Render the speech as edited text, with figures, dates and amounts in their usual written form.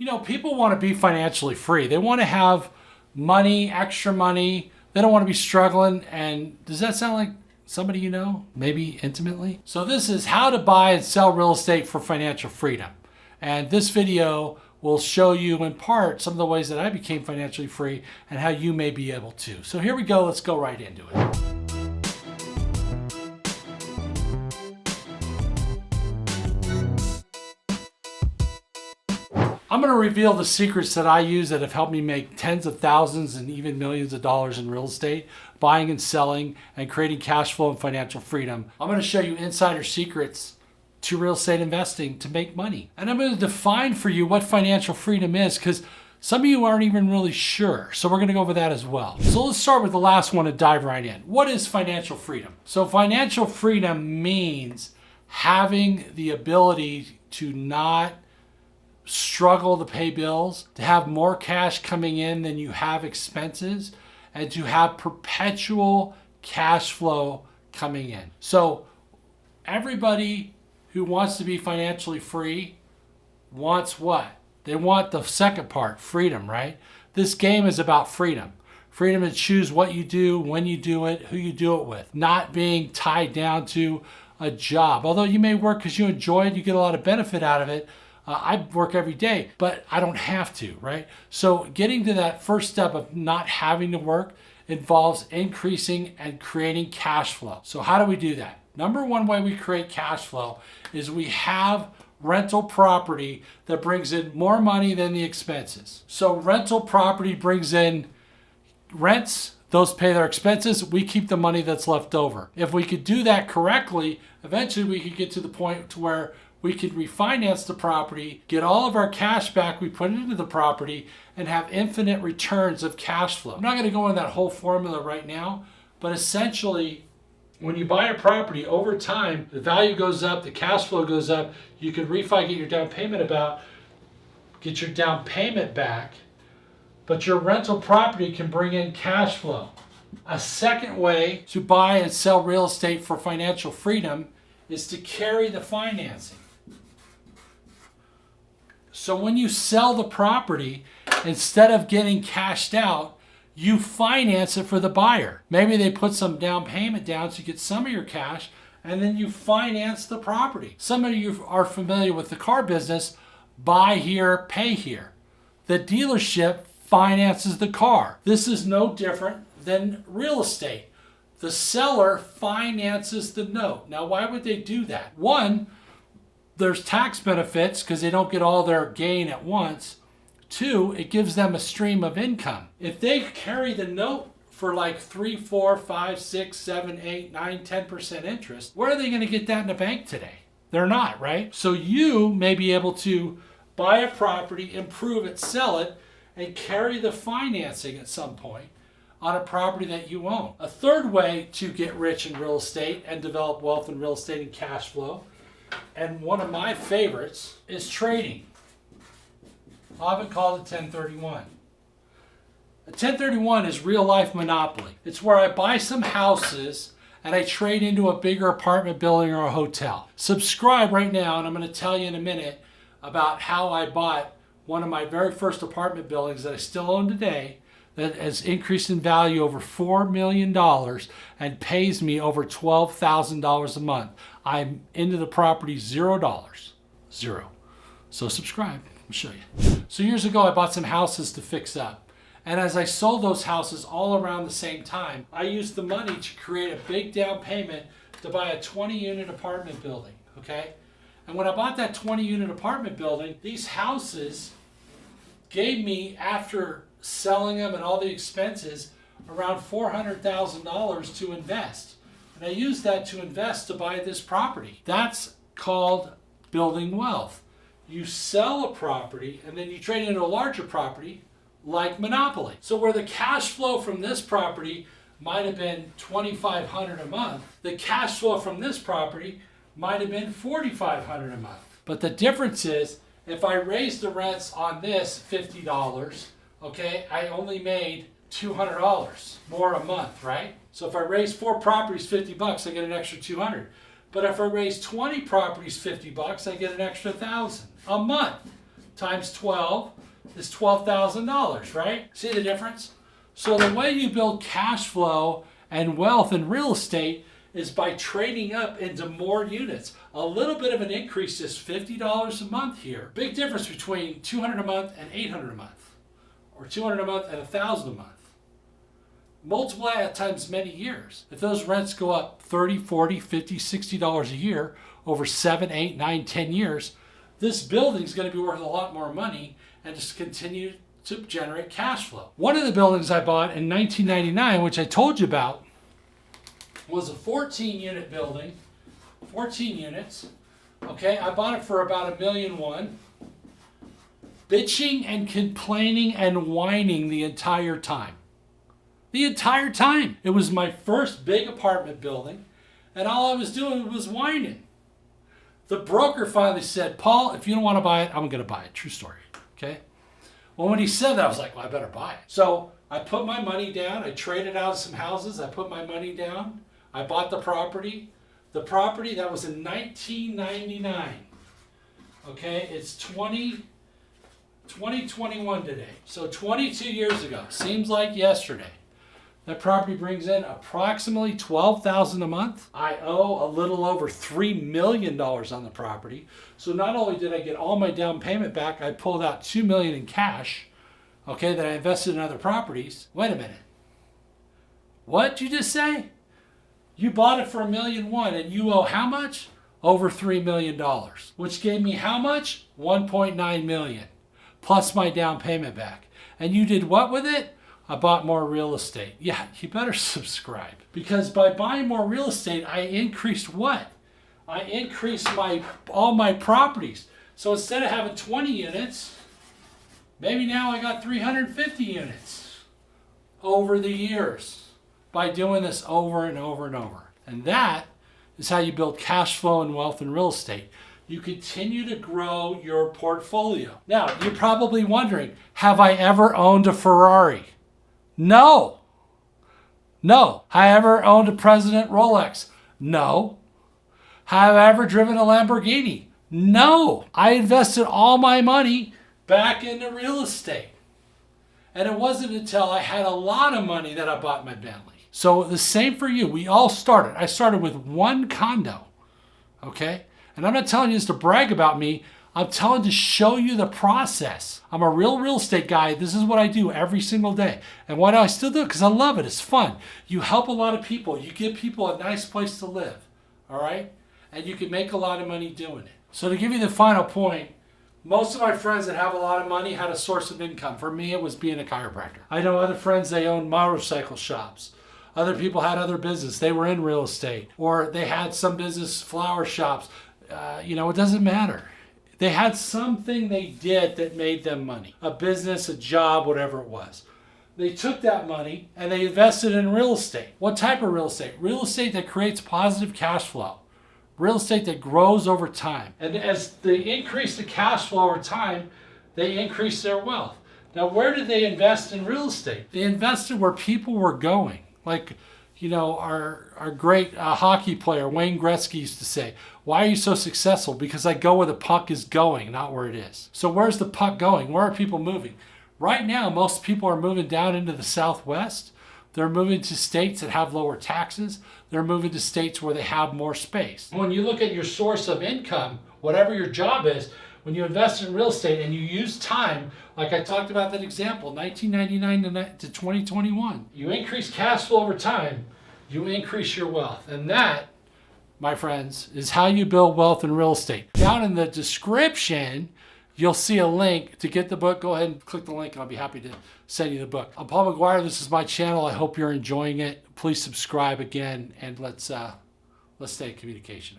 You know, people want to be financially free. They want to have money, extra money. They don't want to be struggling. And does that sound like somebody you know, maybe intimately? So this is how to buy and sell real estate for financial freedom. And this video will show you in part some of the ways that I became financially free and how you may be able to. So here we go. Let's go right into it. I'm going to reveal the secrets that I use that have helped me make tens of thousands and even millions of dollars in real estate, buying and selling and creating cash flow and financial freedom. I'm going to show you insider secrets to real estate investing to make money. And I'm going to define for you what financial freedom is, because some of you aren't even really sure. So we're going to go over that as well. So let's start with the last one and dive right in. What is financial freedom? So financial freedom means having the ability to not struggle to pay bills, to have more cash coming in than you have expenses, and to have perpetual cash flow coming in. So everybody who wants to be financially free wants what? They want the second part, freedom, right? This game is about freedom. Freedom to choose what you do, when you do it, who you do it with. Not being tied down to a job. Although you may work because you enjoy it, you get a lot of benefit out of it. I work every day, but I don't have to, right? So getting to that first step of not having to work involves increasing and creating cash flow. So how do we do that? Number one way we create cash flow is we have rental property that brings in more money than the expenses. So rental property brings in rents, those pay their expenses, we keep the money that's left over. If we could do that correctly, eventually we could get to the point to where we could refinance the property, get all of our cash back we put into the property, and have infinite returns of cash flow. I'm not going to go into that whole formula right now, but essentially, when you buy a property, over time, the value goes up, the cash flow goes up, you can refi, get your down payment back, but your rental property can bring in cash flow. A second way to buy and sell real estate for financial freedom is to carry the financing. So when you sell the property, instead of getting cashed out, you finance it for the buyer. Maybe they put some down payment down so you get some of your cash, and then you finance the property. Some of you are familiar with the car business, buy here, pay here. The dealership finances the car. This is no different than real estate. The seller finances the note. Now, why would they do that? One, there's tax benefits because they don't get all their gain at once. Two, it gives them a stream of income. If they carry the note for like 3, 4, 5, 6, 7, 8, 9, 10% interest, where are they going to get that in the bank today? They're not, right? So you may be able to buy a property, improve it, sell it, and carry the financing at some point on a property that you own. A third way to get rich in real estate and develop wealth in real estate and cash flow, and one of my favorites, is trading. I often called it 1031. A 1031 is real life monopoly. It's where I buy some houses and I trade into a bigger apartment building or a hotel. Subscribe right now, and I'm going to tell you in a minute about how I bought one of my very first apartment buildings that I still own today, that has increased in value over $4 million and pays me over $12,000 a month. I'm into the property $0. Zero. So subscribe, I'll show you. So years ago, I bought some houses to fix up. And as I sold those houses all around the same time, I used the money to create a big down payment to buy a 20-unit apartment building, okay? And when I bought that 20-unit apartment building, these houses gave me, after selling them and all the expenses, around $400,000 to invest. And I used that to invest to buy this property. That's called building wealth. You sell a property and then you trade into a larger property like Monopoly. So where the cash flow from this property might have been $2,500 a month, the cash flow from this property might have been $4,500 a month. But the difference is, if I raise the rents on this $50, okay, I only made $200 more a month, right? So if I raise 4 properties $50, I get an extra $200. But if I raise 20 properties $50, I get an extra $1,000 a month. times 12 is $12,000, right? See the difference? So the way you build cash flow and wealth in real estate is by trading up into more units. A little bit of an increase is $50 a month here. Big difference between $200 a month and $800 a month, or $200 a month and $1,000 a month. Multiply that times many years. If those rents go up $30, $40, $50, $60 a year over 7, 8, 9, 10 years, this building is going to be worth a lot more money and just continue to generate cash flow. One of the buildings I bought in 1999, which I told you about, was a 14-unit building, 14 units. Okay, I bought it for about $1.1 million. Bitching and complaining and whining the entire time. The entire time. It was my first big apartment building, and all I was doing was whining. The broker finally said, Paul, if you don't want to buy it, I'm going to buy it. True story. Okay? Well, when he said that, I was like, well, I better buy it. So I put my money down. I traded out some houses. I put my money down. I bought the property. The property, that was in 1999. Okay? It's 2021 today. So 22 years ago. Seems like yesterday. That property brings in approximately $12,000 a month. I owe a little over $3 million on the property. So not only did I get all my down payment back, I pulled out $2 million in cash, okay, that I invested in other properties. Wait a minute. What did you just say? You bought it for $1.1 million and you owe how much? Over $3 million, which gave me how much? $1.9 million, plus my down payment back. And you did what with it? I bought more real estate. Yeah, you better subscribe. Because by buying more real estate, I increased what? I increased all my properties. So instead of having 20 units, maybe now I got 350 units over the years by doing this over and over and over. And that is how you build cash flow and wealth in real estate. You continue to grow your portfolio. Now, you're probably wondering, have I ever owned a Ferrari? No. No. Have I ever owned a President Rolex? No. Have I ever driven a Lamborghini? No. I invested all my money back into real estate. And it wasn't until I had a lot of money that I bought my Bentley. So the same for you. We all started. I started with one condo. Okay? And I'm not telling you this to brag about me. I'm telling you to show you the process. I'm a real estate guy. This is what I do every single day. And why do I still do it? Because I love it. It's fun. You help a lot of people. You give people a nice place to live. All right? And you can make a lot of money doing it. So to give you the final point, most of my friends that have a lot of money had a source of income. For me, it was being a chiropractor. I know other friends, they own motorcycle shops. Other people had other business. They were in real estate. Or they had some business, flower shops. It doesn't matter. They had something they did that made them money. A business, a job, whatever it was. They took that money and they invested in real estate. What type of real estate? Real estate that creates positive cash flow. Real estate that grows over time. And as they increase the cash flow over time, they increase their wealth. Now, where did they invest in real estate? They invested where people were going. Like, our great hockey player, Wayne Gretzky, used to say, why are you so successful? Because I go where the puck is going, not where it is. So where's the puck going? Where are people moving? Right now, most people are moving down into the Southwest. They're moving to states that have lower taxes. They're moving to states where they have more space. When you look at your source of income, whatever your job is, when you invest in real estate and you use time, like I talked about that example, 1999 to 2021, you increase cash flow over time, you increase your wealth. And that, my friends, is how you build wealth in real estate. Down in the description, you'll see a link to get the book. Go ahead and click the link and I'll be happy to send you the book. I'm Paul Maguire. This is my channel. I hope you're enjoying it. Please subscribe again and let's stay in communication.